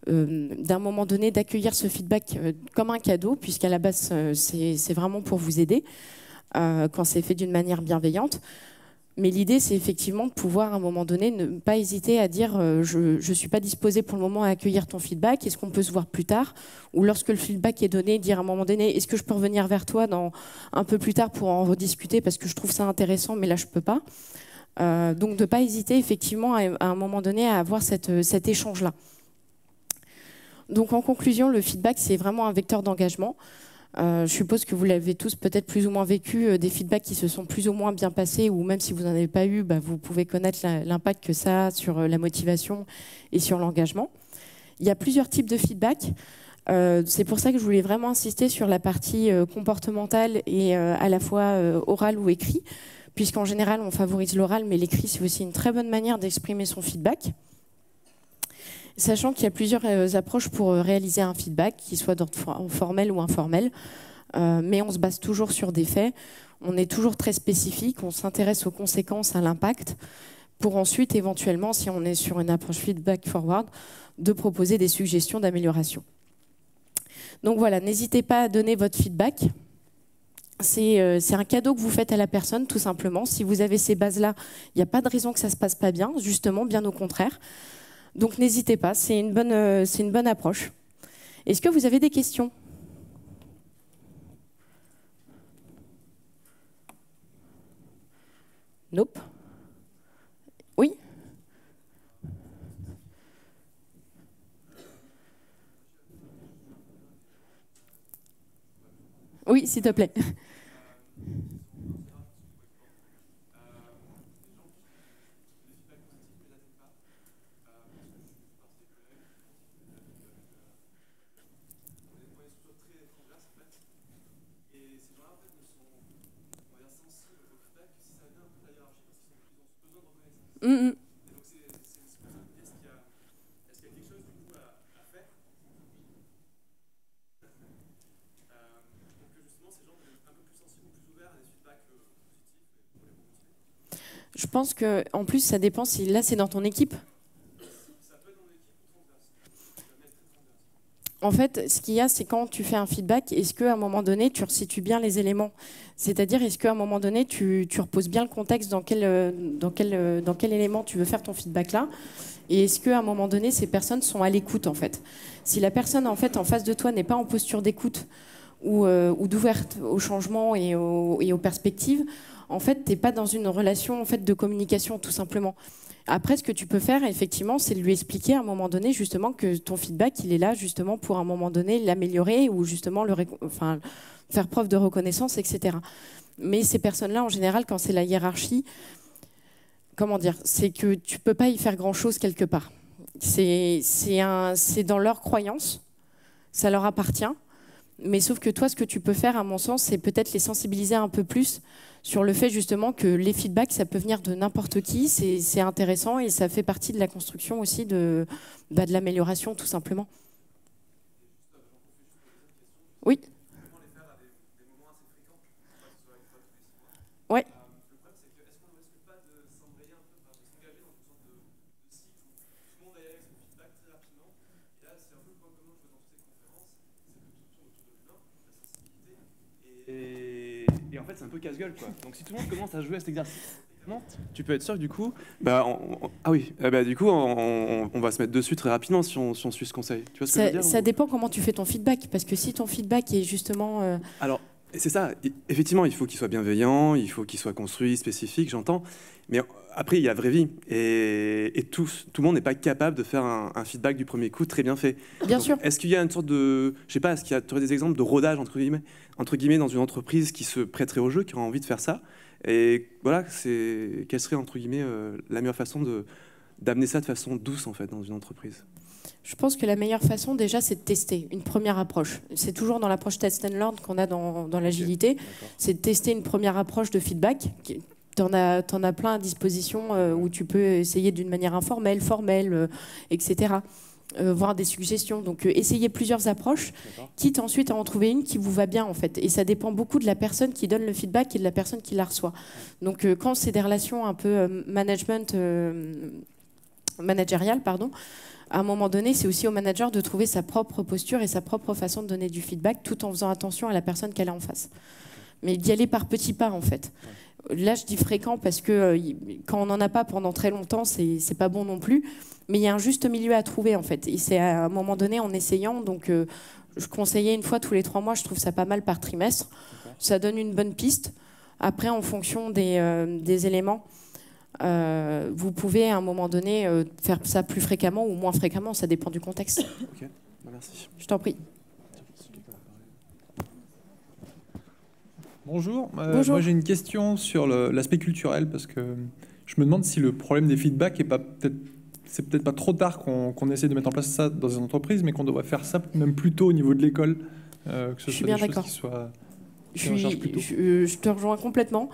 d'un moment donné d'accueillir ce feedback comme un cadeau, puisqu'à la base, c'est vraiment pour vous aider, quand c'est fait d'une manière bienveillante. Mais l'idée, c'est effectivement de pouvoir, à un moment donné, ne pas hésiter à dire je ne suis pas disposé pour le moment à accueillir ton feedback, est-ce qu'on peut se voir plus tard? Ou lorsque le feedback est donné, dire à un moment donné, est-ce que je peux revenir vers toi un peu plus tard pour en rediscuter parce que je trouve ça intéressant, mais là, je ne peux pas. Donc, de ne pas hésiter, effectivement, à un moment donné, à avoir cet échange-là. Donc, en conclusion, le feedback, c'est vraiment un vecteur d'engagement. Je suppose que vous l'avez tous peut-être plus ou moins vécu, des feedbacks qui se sont plus ou moins bien passés, ou même si vous n'en avez pas eu, vous pouvez connaître l'impact que ça a sur la motivation et sur l'engagement. Il y a plusieurs types de feedback. C'est pour ça que je voulais vraiment insister sur la partie comportementale et à la fois orale ou écrit, puisqu'en général, on favorise l'oral, mais l'écrit, c'est aussi une très bonne manière d'exprimer son feedback. Sachant qu'il y a plusieurs approches pour réaliser un feedback, qu'il soit formel ou informel, mais on se base toujours sur des faits, on est toujours très spécifique, on s'intéresse aux conséquences, à l'impact, pour ensuite, éventuellement, si on est sur une approche feedback forward, de proposer des suggestions d'amélioration. Donc voilà, n'hésitez pas à donner votre feedback. C'est un cadeau que vous faites à la personne, tout simplement. Si vous avez ces bases-là, il n'y a pas de raison que ça ne se passe pas bien, justement, bien au contraire. Donc n'hésitez pas, c'est une bonne approche. Est-ce que vous avez des questions? Nope. Oui? Oui, s'il te plaît. Je pense que, en plus, ça dépend si là, c'est dans ton équipe. En fait, ce qu'il y a, c'est quand tu fais un feedback, est-ce qu'à un moment donné, tu resitues bien les éléments? C'est-à-dire, est-ce qu'à un moment donné, tu reposes bien le contexte dans quel élément tu veux faire ton feedback-là? Et est-ce qu'à un moment donné, ces personnes sont à l'écoute, en fait? Si la personne, en fait, en face de toi n'est pas en posture d'écoute ou d'ouverte au changement et aux perspectives, en fait, tu n'es pas dans une relation en fait, de communication, tout simplement. Après, ce que tu peux faire, effectivement, c'est de lui expliquer à un moment donné, justement, que ton feedback, il est là, justement, pour à un moment donné l'améliorer ou justement faire preuve de reconnaissance, etc. Mais ces personnes-là, en général, quand c'est la hiérarchie, comment dire, c'est que tu ne peux pas y faire grand-chose quelque part. C'est dans leur croyance, ça leur appartient. Mais sauf que toi, ce que tu peux faire, à mon sens, c'est peut-être les sensibiliser un peu plus sur le fait justement que les feedbacks, ça peut venir de n'importe qui, c'est intéressant et ça fait partie de la construction aussi de l'amélioration, tout simplement. Oui. Ouais. Et en fait, c'est un peu casse-gueule, quoi. Donc si tout le monde commence à jouer à cet exercice, tu peux être sûr que du coup, on va se mettre dessus très rapidement si on suit ce conseil. Tu vois ce que je veux dire? Ça dépend comment tu fais ton feedback, parce que si ton feedback est justement... Alors, Et c'est ça, effectivement, il faut qu'il soit bienveillant, il faut qu'il soit construit, spécifique, j'entends. Mais après, il y a la vraie vie. Et tout le monde n'est pas capable de faire un feedback du premier coup très bien fait. Bien sûr. Est-ce qu'il y a une sorte de... Je sais pas, est-ce qu'il y a des exemples de rodage, entre guillemets, dans une entreprise qui se prêterait au jeu, qui aurait envie de faire ça? Et voilà, quelle serait, entre guillemets, la meilleure façon d'amener ça de façon douce, en fait, dans une entreprise? Je pense que la meilleure façon, déjà, c'est de tester une première approche. C'est toujours dans l'approche test and learn qu'on a dans l'agilité. Okay, c'est de tester une première approche de feedback. T'en as plein à disposition où tu peux essayer d'une manière informelle, formelle, etc. Voir des suggestions. Donc, essayez plusieurs approches, quitte ensuite à en trouver une qui vous va bien, en fait. Et ça dépend beaucoup de la personne qui donne le feedback et de la personne qui la reçoit. Donc, quand c'est des relations un peu managériales, pardon, à un moment donné, c'est aussi au manager de trouver sa propre posture et sa propre façon de donner du feedback, tout en faisant attention à la personne qu'elle a en face. Mais d'y aller par petits pas, en fait. Là, je dis fréquent parce que quand on n'en a pas pendant très longtemps, c'est pas bon non plus. Mais il y a un juste milieu à trouver, en fait. Et c'est à un moment donné en essayant. Donc, je conseillais une fois tous les 3 mois. Je trouve ça pas mal par trimestre. Ça donne une bonne piste. Après, en fonction des éléments, vous pouvez à un moment donné faire ça plus fréquemment ou moins fréquemment. Ça dépend du contexte. Ok, merci. Je t'en prie. Bonjour. Bonjour. Moi j'ai une question sur l'aspect culturel parce que je me demande si le problème des feedbacks c'est peut-être pas trop tard qu'on essaie de mettre en place ça dans une entreprise, mais qu'on devrait faire ça même plus tôt au niveau de l'école, que ce soit des choses qui soient je te rejoins complètement.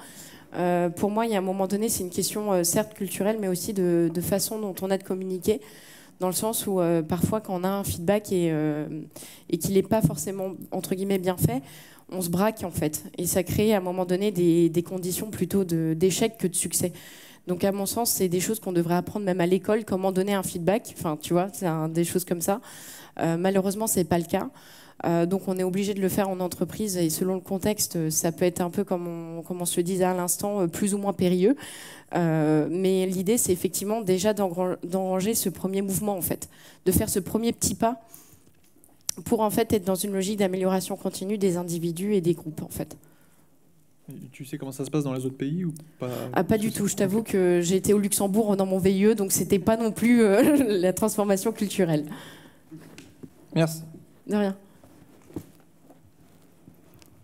Pour moi, il y a un moment donné, c'est une question certes culturelle, mais aussi de façon dont on a de communiquer. Dans le sens où parfois, quand on a un feedback et qu'il n'est pas forcément entre guillemets bien fait, on se braque en fait, et ça crée à un moment donné des conditions plutôt d'échec que de succès. Donc à mon sens, c'est des choses qu'on devrait apprendre même à l'école, comment donner un feedback. Enfin, tu vois, c'est des choses comme ça. Malheureusement, c'est pas le cas. Donc on est obligé de le faire en entreprise et selon le contexte, ça peut être un peu comme on se le disait à l'instant, plus ou moins périlleux. Mais l'idée, c'est effectivement déjà d'enranger ce premier mouvement en fait, de faire ce premier petit pas pour en fait être dans une logique d'amélioration continue des individus et des groupes en fait. Tu sais comment ça se passe dans les autres pays ou pas? Pas du tout. Je t'avoue que j'ai été au Luxembourg dans mon VIE, donc c'était pas non plus la transformation culturelle. Merci. De rien.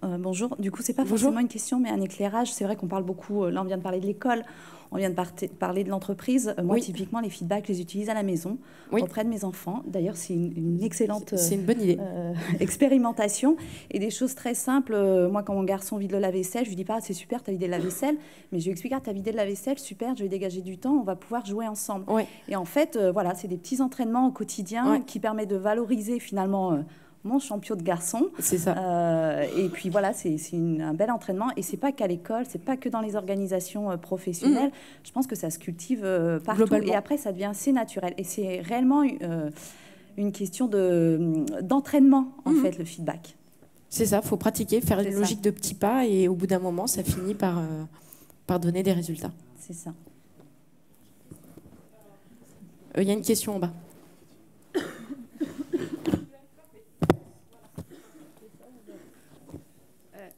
Bonjour. Du coup, c'est pas forcément une question, mais un éclairage. C'est vrai qu'on parle beaucoup. Là, on vient de parler de l'école. On vient de parler de l'entreprise. Moi, typiquement, les feedbacks, je les utilise à la maison, auprès de mes enfants. D'ailleurs, c'est une excellente c'est une bonne idée. Expérimentation. Et des choses très simples. Moi, quand mon garçon vide le lave-vaisselle, je lui dis pas, c'est super, tu as vidé le lave-vaisselle. Mais je lui explique, tu as vidé le lave-vaisselle, super, je vais dégager du temps, on va pouvoir jouer ensemble. Ouais. Et en fait, voilà, c'est des petits entraînements au quotidien qui permettent de valoriser finalement... mon champion de garçon. C'est ça. Et puis voilà, c'est un bel entraînement. Et c'est pas qu'à l'école, c'est pas que dans les organisations professionnelles. Je pense que ça se cultive partout. Globalement. Et après, ça devient assez naturel. Et c'est réellement une question d'entraînement, en fait, le feedback. C'est ça, il faut pratiquer, faire une logique de petits pas. Et au bout d'un moment, ça finit par donner des résultats. C'est ça. Il y a une question en bas.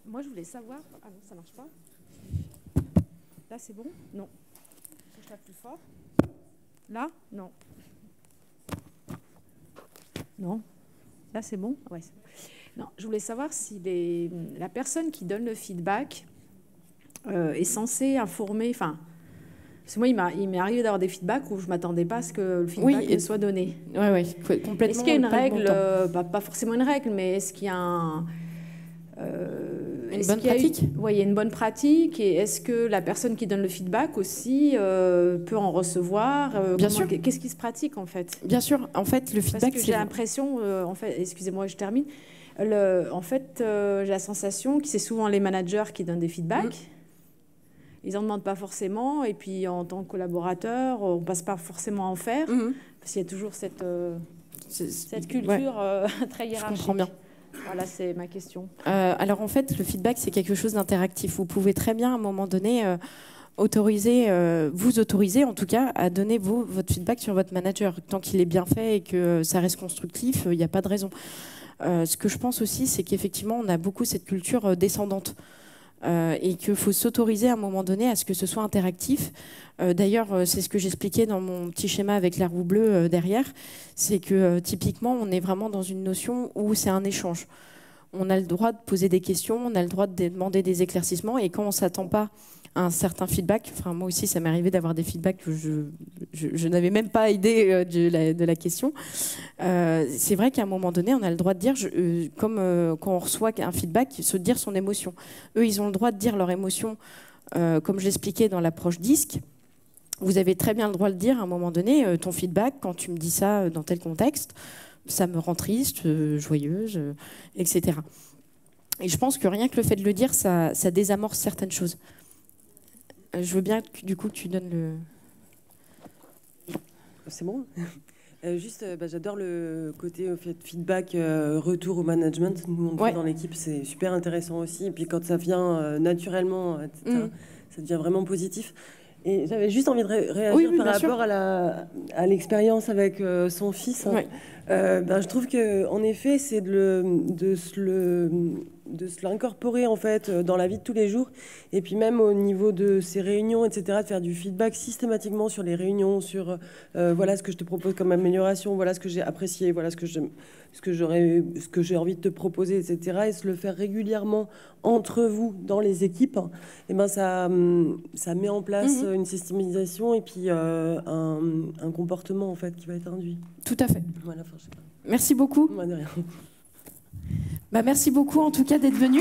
Moi, je voulais savoir... Ah non, ça marche pas. Là, c'est bon? Non. Faut que je tape plus fort. Là? Non. Non. Là, c'est bon? Ouais. Non, je voulais savoir si la personne qui donne le feedback est censée informer... Enfin, parce que moi, il m'est arrivé d'avoir des feedbacks où je ne m'attendais pas à ce que le feedback soit donné. Oui, complètement. Est-ce qu'il y a une règle, pas forcément une règle, mais est-ce qu'il y a une bonne pratique? Oui, il y a une bonne pratique. Et est-ce que la personne qui donne le feedback aussi peut en recevoir? Bien sûr. Qu'est-ce qui se pratique en fait? Bien sûr. En fait, le feedback, parce que j'ai l'impression, en fait, excusez-moi, je termine. En fait, j'ai la sensation que c'est souvent les managers qui donnent des feedbacks. Ils n'en demandent pas forcément. Et puis, en tant que collaborateur, on ne passe pas forcément à en faire. Parce qu'il y a toujours cette culture très hiérarchique. Je comprends bien. Voilà, c'est ma question. Alors, en fait, le feedback, c'est quelque chose d'interactif. Vous pouvez très bien, à un moment donné, vous autoriser, en tout cas, à donner votre feedback sur votre manager. Tant qu'il est bien fait et que ça reste constructif, il n'y a pas de raison. Ce que je pense aussi, c'est qu'effectivement, on a beaucoup cette culture descendante. Et qu'il faut s'autoriser à un moment donné à ce que ce soit interactif. D'ailleurs, c'est ce que j'expliquais dans mon petit schéma avec la roue bleue derrière, c'est que typiquement, on est vraiment dans une notion où c'est un échange. On a le droit de poser des questions, on a le droit de demander des éclaircissements, et quand on ne s'attend pas à un certain feedback, enfin moi aussi ça m'est arrivé d'avoir des feedbacks que je n'avais même pas idée de la question. C'est vrai qu'à un moment donné, on a le droit de dire, comme quand on reçoit un feedback, se dire son émotion. Eux, ils ont le droit de dire leur émotion, comme je l'expliquais dans l'approche disque. Vous avez très bien le droit de dire à un moment donné, ton feedback, quand tu me dis ça dans tel contexte, ça me rend triste, joyeuse, etc. Et je pense que rien que le fait de le dire, ça désamorce certaines choses. Je veux bien du coup que tu donnes le... C'est bon. Juste, j'adore le côté feedback, retour au management. Nous, on fait dans l'équipe, c'est super intéressant aussi. Et puis quand ça vient naturellement, etc., ça devient vraiment positif. Et j'avais juste envie de réagir par rapport à l'expérience avec son fils. Hein. Je trouve qu'en effet, c'est de se l'incorporer en fait dans la vie de tous les jours, et puis même au niveau de ces réunions, etc., de faire du feedback systématiquement sur les réunions, sur voilà ce que je te propose comme amélioration, voilà ce que j'ai apprécié, voilà ce que j'ai envie de te proposer, etc., et se le faire régulièrement entre vous dans les équipes, et ça met en place une systématisation et puis un comportement en fait qui va être induit. Tout à fait. Voilà, enfin, je sais pas. Merci beaucoup. De rien. Merci beaucoup en tout cas d'être venu.